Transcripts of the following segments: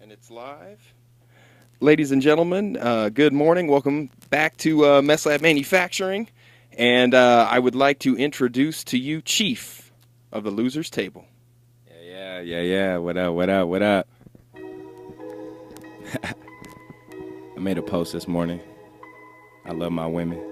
And it's live. Ladies and gentlemen, good morning. Welcome back to Mess Lab Manufacturing. And I would like to introduce to you Chief of the Losers Table. Yeah. What up, what up, what up? I made a post this morning. I love my women.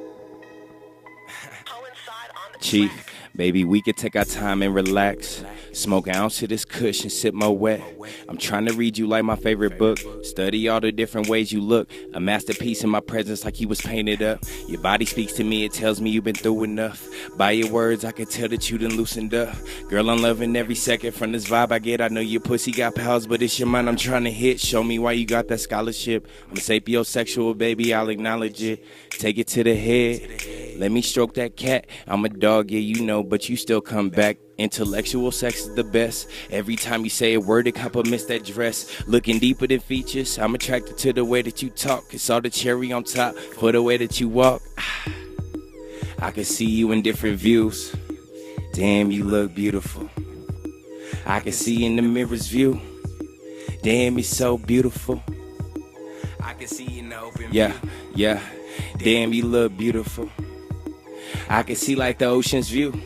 Chief, baby, we could take our time and relax. Smoke an ounce of this kush and sip my wet. I'm trying to read you like my favorite book. Study all the different ways you look. A masterpiece in my presence like you was painted up. Your body speaks to me, it tells me you've been through enough. By your words, I can tell that you done loosened up. Girl, I'm loving every second from this vibe I get. I know your pussy got powers, but it's your mind I'm trying to hit. Show me why you got that scholarship. I'm sapiosexual, baby, I'll acknowledge it. Take it to the head. Let me stroke that cat. I'm a dog, yeah, you know, but you still come back. Intellectual sex is the best. Every time you say a word, it compliments that dress. Looking deeper than features, I'm attracted to the way that you talk. It's all the cherry on top for the way that you walk. I can see you in different views. Damn, you look beautiful. I can see in the mirror's view. Damn, you're so beautiful. I can see you in the open view. Yeah. Damn, you look beautiful. I can see like the ocean's view.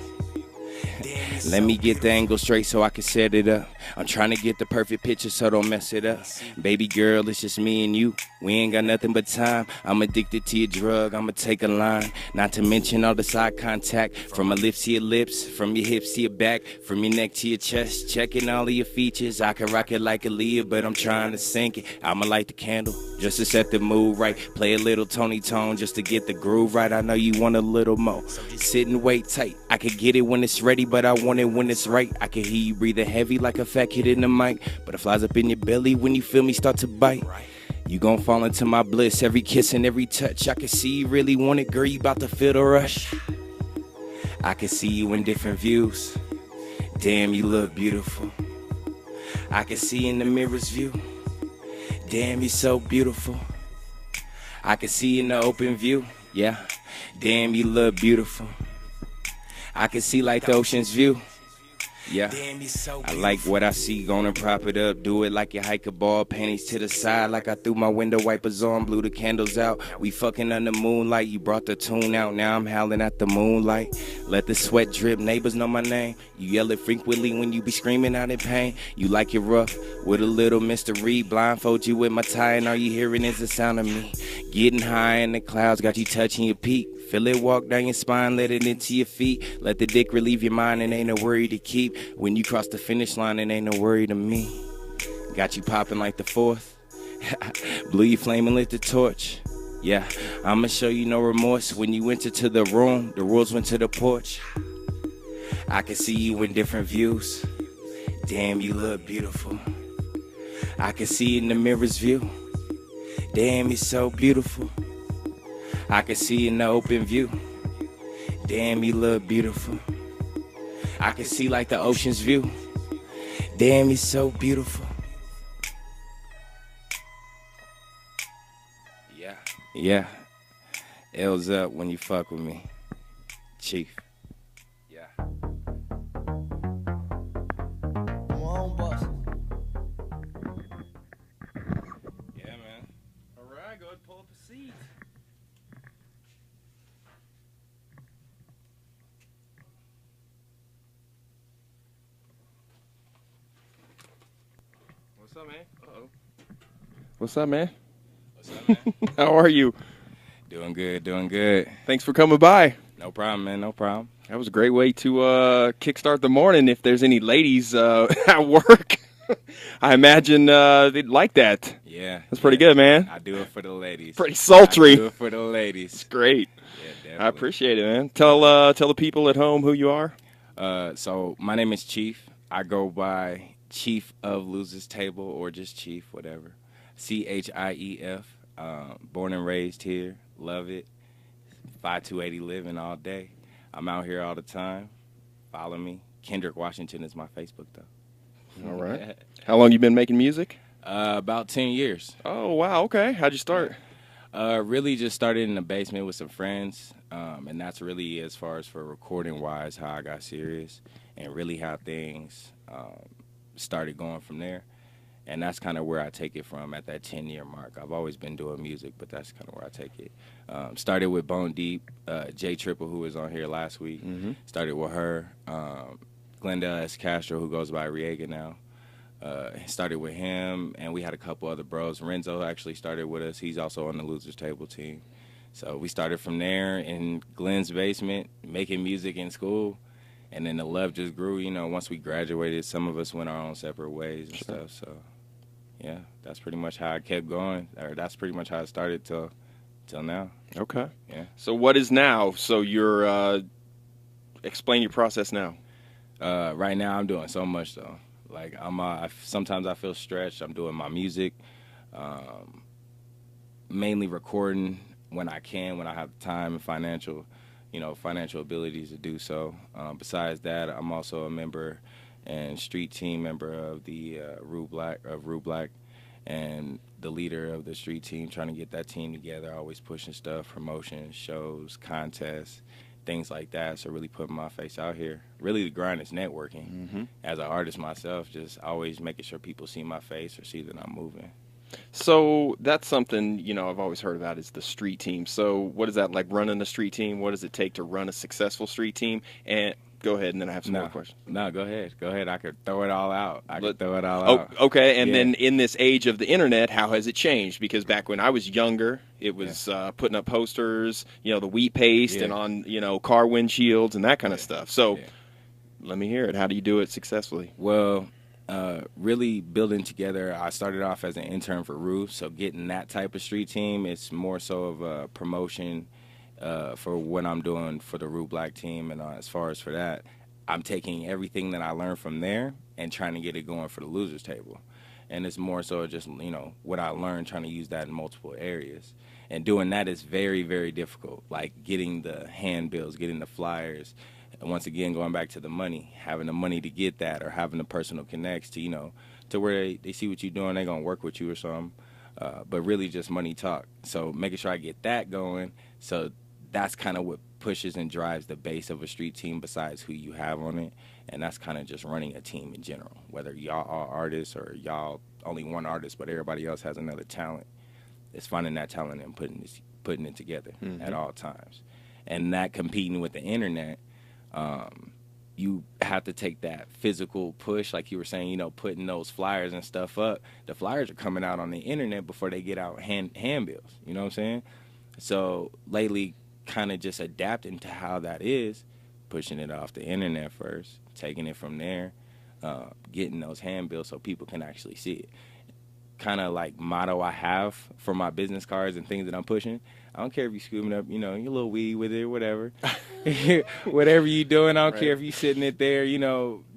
Let me get the angle straight so I can set it up. I'm trying to get the perfect picture so don't mess it up. Baby girl, it's just me and you. We ain't got nothing but time. I'm addicted to your drug, I'ma take a line. Not to mention all the side contact. From my lips to your lips, from your hips to your back, from your neck to your chest. Checking all of your features. I can rock it like a Leah, but I'm trying to sink it. I'ma light the candle just to set the mood right. Play a little Tony Tone just to get the groove right. I know you want a little more. Sit and wait tight. I can get it when it's ready, but I want it when it's right. I can hear you breathing heavy like a fat kid in the mic. Butterflies up in your belly when you feel me start to bite. You gon' fall into my bliss, every kiss and every touch. I can see you really want it, girl, you about to feel the rush. I can see you in different views. Damn, you look beautiful. I can see in the mirror's view. Damn, you're so beautiful. I can see in the open view. Yeah, damn, you look beautiful. I can see like the ocean's view. Yeah, I like what I see, gonna prop it up. Do it like you hike a ball, panties to the side. Like I threw my window wipers on, blew the candles out. We fucking under moonlight, you brought the tune out. Now I'm howling at the moonlight. Let the sweat drip, neighbors know my name. You yell it frequently when you be screaming out in pain. You like it rough, with a little mystery. Blindfold you with my tie and all you hearing is the sound of me. Getting high in the clouds, got you touching your peak. Feel it walk down your spine, let it into your feet. Let the dick relieve your mind, and ain't no worry to keep. When you cross the finish line, it ain't no worry to me. Got you popping like the fourth. Blew you flame and lit the torch. Yeah, I'ma show you no remorse. When you enter to the room, the rules went to the porch. I can see you in different views. Damn, you look beautiful. I can see in the mirror's view. Damn, you're so beautiful. I can see in the open view. Damn, you look beautiful. I can see like the ocean's view. Damn, you're so beautiful. Yeah. L's up when you fuck with me. Chief. Yeah. Come on, boss. Yeah, man. All right, go ahead and pull up a seat. What's up, man? Uh-oh. What's up, man? What's up, man? How are you? Doing good. Thanks for coming by. No problem, man, no problem. That was a great way to kickstart the morning. If there's any ladies at work, I imagine they'd like that. Yeah. That's pretty good, man. I do it for the ladies. Pretty sultry. I do it for the ladies. Great. Yeah, definitely. I appreciate it, man. Tell the people at home who you are. So my name is Chief. I go by Chief of Losers Table or just Chief, whatever. CHIEF. Born and raised here. Love it. 5280 living all day. I'm out here all the time. Follow me. Kendrick Washington is my Facebook, though. All right. How long you been making music? About 10 years. Oh, wow. Okay. How'd you start? Really just started in the basement with some friends, and that's really as far as for recording-wise how I got serious and really how things started going from there. And that's kind of where I take it from at that 10-year mark. I've always been doing music, but that's kind of where I take it. Started with Bone Deep, J Triple, who was on here last week. Started with her. Glendale S. Castro, who goes by Riega now. Started with him, and we had a couple other bros. Renzo actually started with us. He's also on the Losers Table team. So we started from there in Glenn's basement, making music in school. And then the love just grew. You know, once we graduated, some of us went our own separate ways and stuff. So, yeah, that's pretty much how I kept going. Or that's pretty much how I started till now. Okay. Yeah. So what is now? So you're explain your process now. Right now, I'm doing so much though. Like sometimes I feel stretched. I'm doing my music, mainly recording when I can, when I have time and financial abilities to do so. Besides that, I'm also a member and street team member of the Rue Black, and the leader of the street team, trying to get that team together, always pushing stuff, promotions, shows, contests, things like that. So really putting my face out here. Really the grind is networking. As an artist myself, just always making sure people see my face or see that I'm moving. So that's something, I've always heard about is the street team. So what is that like, running a street team? What does it take to run a successful street team? And go ahead, and then I have some more questions. No, go ahead. I could throw it all out. Out. Okay. And then in this age of the internet, how has it changed? Because back when I was younger, it was putting up posters, the wheat paste and on, car windshields and that kind of stuff. So let me hear it. How do you do it successfully? Well, really building together. I started off as an intern for Rue, so getting that type of street team, it's more so of a promotion for what I'm doing for the Rue Black team. And as far as for that, I'm taking everything that I learned from there and trying to get it going for the Losers Table. And it's more so just, what I learned, trying to use that in multiple areas. And doing that is very, very difficult, like getting the handbills, getting the flyers. And once again, going back to the money, having the money to get that, or having the personal connects to, to where they see what you're doing, they're going to work with you or something. But really just money talk. So making sure I get that going. So that's kind of what pushes and drives the base of a street team besides who you have on it. And that's kind of just running a team in general, whether y'all are artists or y'all only one artist, but everybody else has another talent. It's finding that talent and putting it together at all times. And that competing with the internet, you have to take that physical push, like you were saying, putting those flyers and stuff up. The flyers are coming out on the internet before they get out handbills, you know what I'm saying? So lately, kind of just adapting to how that is, pushing it off the internet first, taking it from there, getting those handbills so people can actually see it. Kind of like motto I have for my business cards and things that I'm pushing. I don't care if you're scooping up, your little weed with it or whatever. Whatever you're doing, I don't care if you're sitting it there,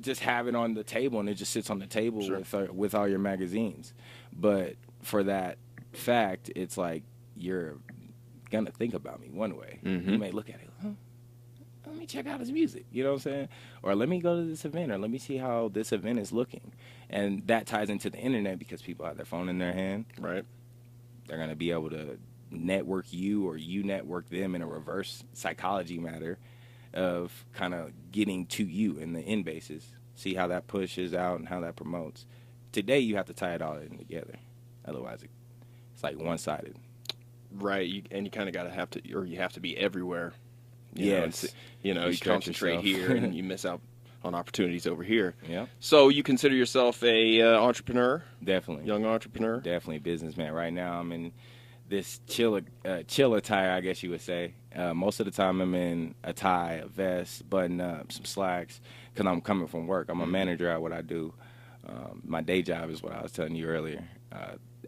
just have it on the table and it just sits on the table with all your magazines. But for that fact, it's like you're going to think about me one way. You may look at it, let me check out his music, you know what I'm saying? Or let me go to this event, or let me see how this event is looking. And that ties into the internet because people have their phone in their hand. Right. They're going to be able to network you, or you network them in a reverse psychology matter of kind of getting to you in the end basis. See how that pushes out and how that promotes. Today, you have to tie it all in together. Otherwise, it's like one-sided. Right. You kind of you have to be everywhere. Yes. You concentrate here and you miss out on opportunities over here. Yeah. So you consider yourself a entrepreneur? Definitely. Young entrepreneur? Definitely businessman. Right now I'm in this chill attire, I guess you would say. Most of the time I'm in a tie, a vest, button up, some slacks, because I'm coming from work. I'm a manager at what I do. My day job is what I was telling you earlier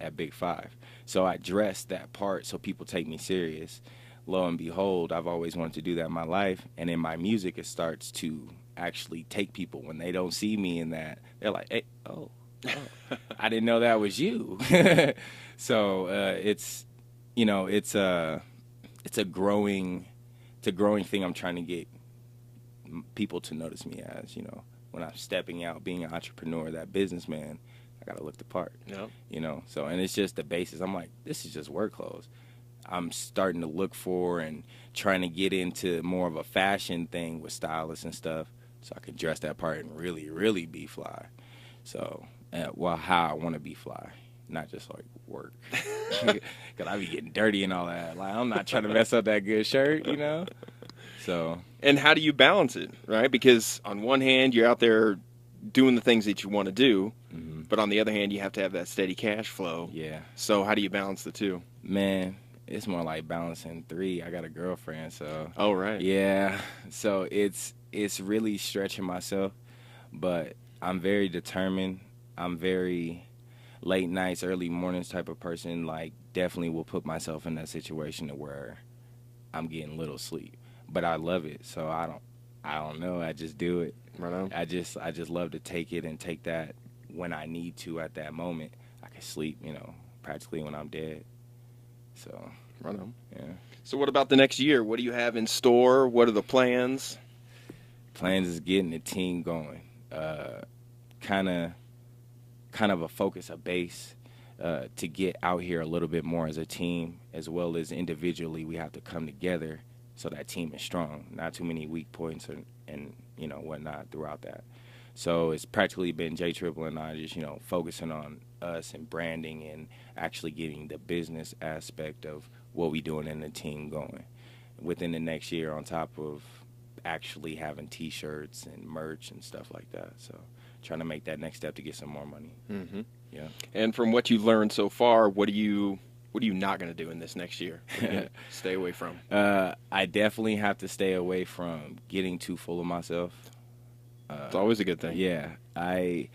at Big Five. So I dress that part so people take me serious. Lo and behold, I've always wanted to do that in my life. And in my music, it starts to actually take people. When they don't see me in that, they're like, hey, oh, I didn't know that was you. So it's a growing thing I'm trying to get people to notice me as, when I'm stepping out, being an entrepreneur, that businessman, I got to look the part. Yeah. So, and it's just the basis. I'm like, this is just work clothes. I'm starting to look for and trying to get into more of a fashion thing with stylists and stuff so I can dress that part and really, really be fly. So Well, how I want to be fly, not just like work. Because I be getting dirty and all that. Like, I'm not trying to mess up that good shirt, you know? So, And how do you balance it, right? Because on one hand, you're out there doing the things that you want to do, but on the other hand, you have to have that steady cash flow. yeah. So how do you balance the two? Man, it's more like balancing three. I got a girlfriend, so. Oh, right. Yeah. So, it's really stretching myself, but I'm very determined. I'm very late nights, early mornings type of person. Like, definitely will put myself in that situation to where I'm getting little sleep. But I love it, so I don't know. I just do it. Right on. I just love to take it and take that when I need to at that moment. I can sleep, practically when I'm dead. So, Right on. yeah. So what about the next year? What do you have in store? What are the plans? Plans is getting the team going. Kind of a focus, a base, to get out here a little bit more as a team, as well as individually. We have to come together so that team is strong. Not too many weak points and whatnot throughout that. So it's practically been J Triple and I just focusing on us and branding and actually getting the business aspect of what we doing in the team going within the next year, on top of actually having T-shirts and merch and stuff like that. So trying to make that next step to get some more money. Mm-hmm. Yeah. And from what you've learned so far, what are you not going to do in this next year? What are you gonna stay away from? I definitely have to stay away from getting too full of myself. It's always a good thing. Yeah, I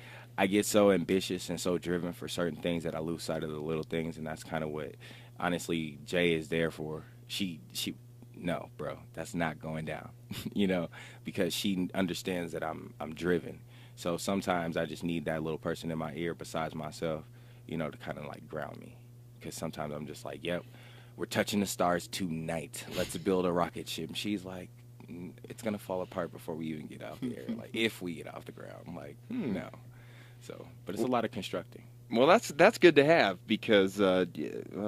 get so ambitious and so driven for certain things that I lose sight of the little things, and that's kind of what, honestly, Jay is there for. No, bro, that's not going down, because she understands that I'm driven. So sometimes I just need that little person in my ear besides myself, to kind of like ground me. Because sometimes I'm just like, yep, we're touching the stars tonight. Let's build a rocket ship. And she's like, it's going to fall apart before we even get out there. Like, if we get off the ground. I'm like, no. So, but it's a lot of constructing. Well, that's good to have because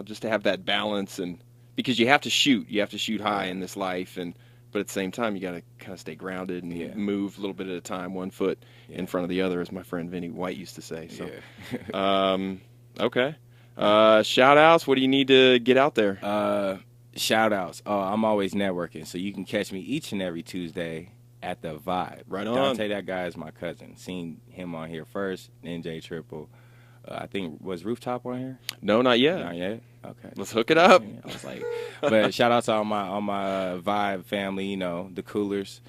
just to have that balance, and because you have to shoot high in this life, but at the same time you got to kind of stay grounded and move a little bit at a time, one foot in front of the other, as my friend Vinny White used to say. So, okay. Shout outs. What do you need to get out there? Shout outs. Oh, I'm always networking, so you can catch me each and every Tuesday at the Vibe. Right on. Dante, that guy is my cousin. Seen him on here first, then J Triple. I think, was Rooftop on here? No, not yet. Not yet? Okay. Let's hook it up. I was like, but shout out to all my Vibe family, the Coolers.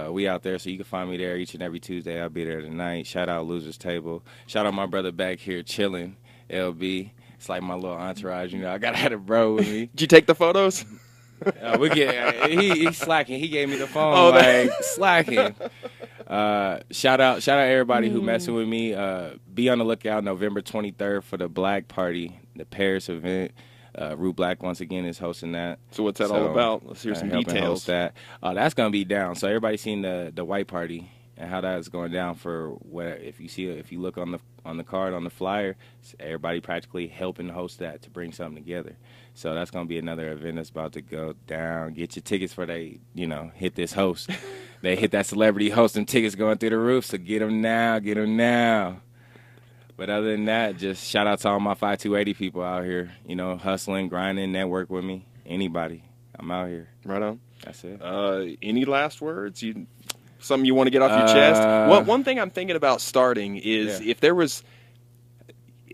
We out there, so you can find me there each and every Tuesday. I'll be there tonight. Shout out Losers Table. Shout out my brother back here chilling, LB. It's like my little entourage, I gotta have a bro with me. Did you take the photos? He's slacking. He gave me the phone, slacking. Shout out everybody who messing with me. Be on the lookout November 23rd for the Black Party, the Paris event. Rue Black once again is hosting that. So what's that all about? Let's hear some details. That's gonna be down. So everybody's seen the white party and how that's going down. For what if you look on the card, on the flyer, everybody practically helping host that to bring something together. So that's gonna be another event that's about to go down. Get your tickets for hit this host. They hit that celebrity host, and tickets going through the roof. So get them now. But other than that, just shout out to all my 5280 people out here. Hustling, grinding, network with me. Anybody, I'm out here. Right on. That's it. Any last words? Something you want to get off your chest? One thing I'm thinking about starting is if there was,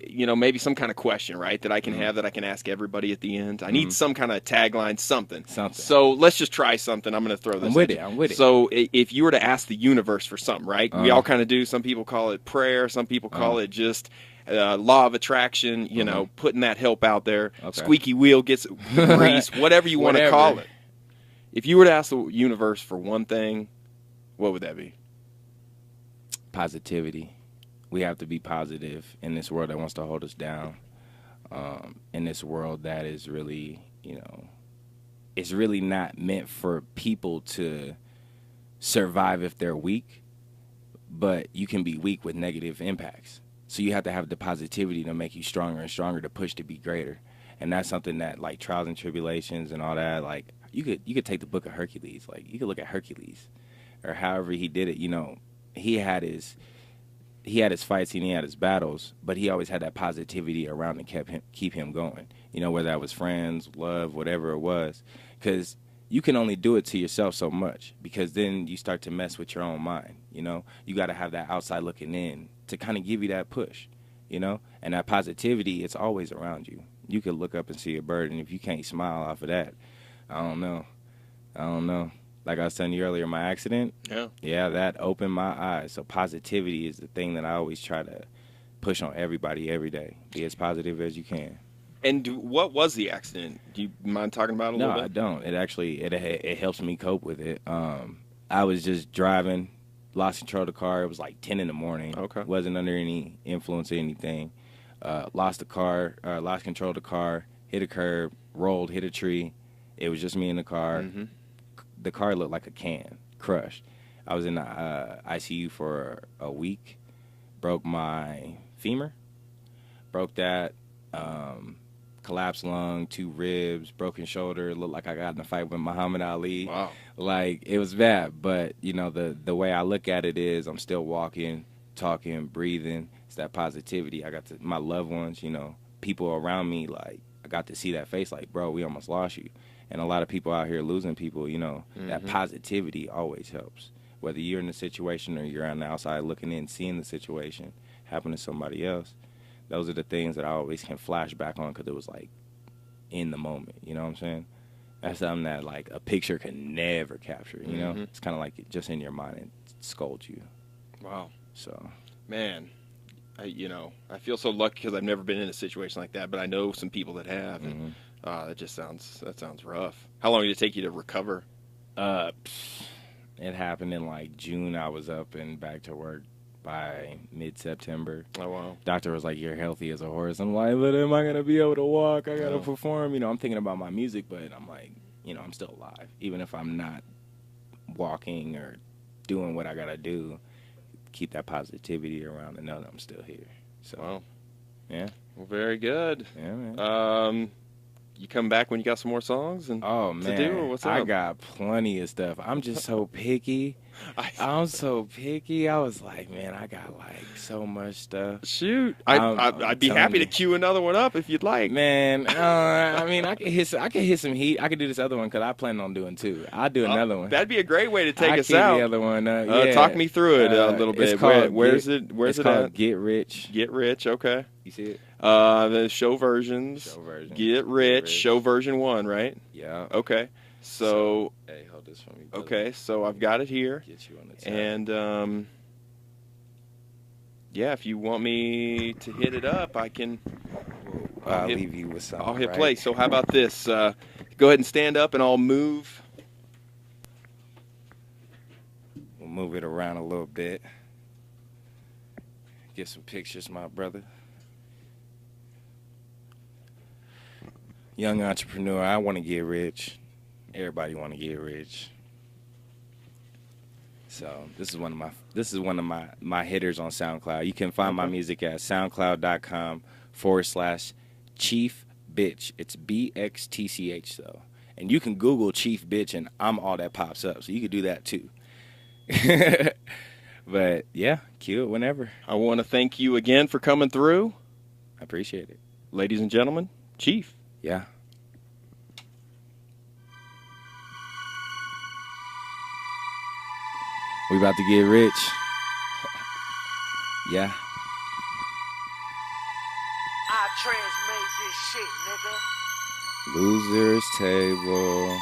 maybe some kind of question, right, that I can have that I can ask everybody at the end. I need some kind of tagline, something. So let's just try something. I'm going to throw this. I'm with it. So if you were to ask the universe for something, right? We all kind of do. Some people call it prayer. Some people call it just law of attraction, putting that help out there. Okay. Squeaky wheel gets grease, whatever you want to call it. If you were to ask the universe for one thing, what would that be? Positivity. We have to be positive in this world that wants to hold us down. In this world that is really, it's really not meant for people to survive if they're weak, but you can be weak with negative impacts. So you have to have the positivity to make you stronger and stronger, to push to be greater. And that's something that, like, trials and tribulations and all that, like, you could take the book of Hercules. Like, you could look at Hercules or however he did it. He had his he had his fights and he had his battles, but he always had that positivity around and keep him going. You know, whether that was friends, love, whatever it was, because you can only do it to yourself so much, because then you start to mess with your own mind. You know, you got to have that outside looking in to kind of give you that push. You know, and that positivity, it's always around you. You could look up and see a bird, and if you can't smile off of that, I don't know. Like I was telling you earlier, my accident, yeah, that opened my eyes. So positivity is the thing that I always try to push on everybody every day. Be as positive as you can. And what was the accident? Do you mind talking about it a little bit? No, I don't. It actually, it helps me cope with it. I was just driving, lost control of the car. It was like 10 in the morning. Okay. Wasn't under any influence or anything. Lost control of the car, hit a curb, rolled, hit a tree. It was just me in the car. Mm-hmm. The car looked like a can, crushed. I was in the ICU for a week. Broke my femur. Broke that. Collapsed lung, 2 ribs, broken shoulder. Looked like I got in a fight with Muhammad Ali. Wow. Like, it was bad. But, you know, the way I look at it is I'm still walking, talking, breathing. It's that positivity. I got my loved ones, you know, people around me, like, I got to see that face like, bro, we almost lost you. And a lot of people out here losing people, you know, that positivity always helps. Whether you're in the situation or you're on the outside looking in, seeing the situation happen to somebody else. Those are the things that I always can flash back on because it was, like, in the moment. You know what I'm saying? That's something that, like, a picture can never capture, you know? It's kind of like just in your mind and scolds you. Wow. So. Man, I feel so lucky because I've never been in a situation like that, but I know some people that have. And, that sounds rough. How long did it take you to recover? It happened in, like, June. I was up and back to work by mid-September. Oh, wow. Doctor was like, you're healthy as a horse. I'm like, but am I going to be able to walk? I got to perform. You know, I'm thinking about my music, but I'm like, you know, I'm still alive. Even if I'm not walking or doing what I got to do, keep that positivity around and know that I'm still here. So, wow. Yeah. Well, very good. Yeah, man. You come back when you got some more songs to do, or what's up? I got plenty of stuff. I'm just so picky. I'm so picky. I was like, man, I got like so much stuff. Shoot, I'd be happy to cue another one up if you'd like. Man, I mean, I can hit some heat. I could do this other one because I plan on doing 2. I'll do another one. That'd be a great way to take us out. out. The other one. Yeah. Talk me through it a little bit. It's called, Where's it at? Get Rich. Get Rich. Okay. You see it? The show versions. Get Rich. Show version 1, right? Yeah. Okay. So hey, hold this for me, brother. Okay, so I've got it here. Get you on the tab. And yeah, if you want me to hit it up, I can. I'll leave you with something. I'll hit play. So how about this? Go ahead and stand up, and I'll move. We'll move it around a little bit. Get some pictures, my brother. Young entrepreneur, I want to get rich. Everybody want to get rich. So this is one of my hitters on SoundCloud. You can find my music at soundcloud.com/Chief Bitch. It's BXTCH though. And you can Google Chief Bitch and I'm all that pops up. So you could do that too. But yeah, cue it whenever. I want to thank you again for coming through. I appreciate it. Ladies and gentlemen, Chief. Yeah. We about to get rich. Yeah. I transmade this shit, nigga. Losers table.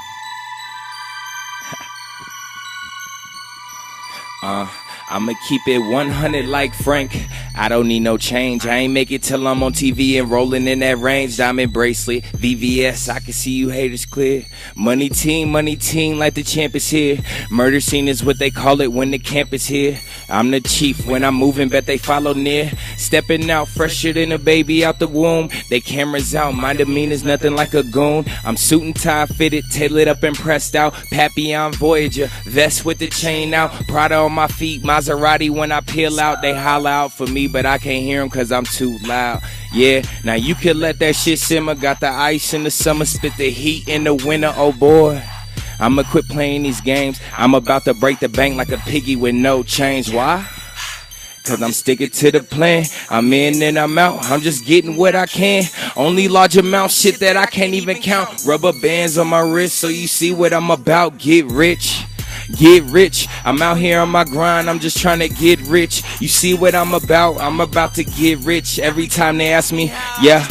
I'ma keep it 100 like Frank. I don't need no change. I ain't make it till I'm on TV and rolling in that range. Diamond bracelet, VVS, I can see you haters clear. Money team like the champ is here. Murder scene is what they call it when the camp is here. I'm the chief when I'm moving, bet they follow near. Stepping out fresher than a baby out the womb. They cameras out, my demeanor's nothing like a goon. I'm suit and tie fitted, tailored up and pressed out. Papillon Voyager, vest with the chain out. Prada on my feet, Maserati when I peel out. They holler out for me, but I can't hear them cause I'm too loud. Yeah, now you could let that shit simmer. Got the ice in the summer, spit the heat in the winter, oh boy. I'ma quit playing these games. I'm about to break the bank like a piggy with no change. Why? Cause I'm sticking to the plan. I'm in and I'm out. I'm just getting what I can. Only large amount shit that I can't even count. Rubber bands on my wrist so you see what I'm about. Get rich. Get rich. I'm out here on my grind. I'm just trying to get rich. You see what I'm about? I'm about to get rich. Every time they ask me, yeah.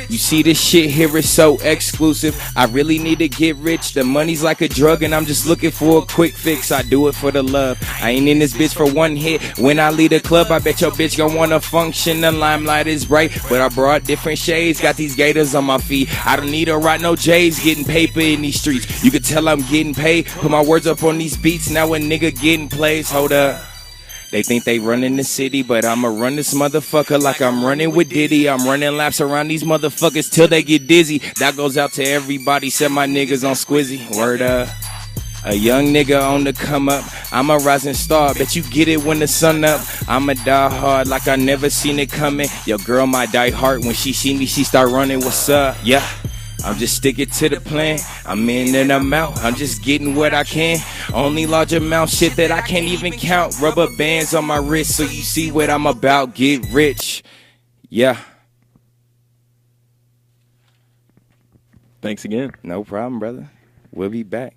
You see this shit here is so exclusive. I really need to get rich. The money's like a drug and I'm just looking for a quick fix. I do it for the love. I ain't in this bitch for one hit. When I leave the club, I bet your bitch gon' wanna function. The limelight is bright, but I brought different shades. Got these gators on my feet. I don't need to ride no J's. Getting paper in these streets. You can tell I'm getting paid. Put my words up on these beats. Now a nigga getting plays. Hold up. They think they running the city, but I'ma run this motherfucker like I'm running with Diddy. I'm running laps around these motherfuckers till they get dizzy. That goes out to everybody, said my niggas on Squizzy. Word up. A young nigga on the come up. I'm a rising star, bet you get it when the sun up. I'ma die hard like I never seen it coming. Your girl might die hard when she see me, she start running, what's up? Yeah. I'm just sticking to the plan. I'm in and I'm out. I'm just getting what I can. Only large amount shit that I can't even count. Rubber bands on my wrist so you see what I'm about. Get rich. Yeah. Thanks again. No problem, brother. We'll be back.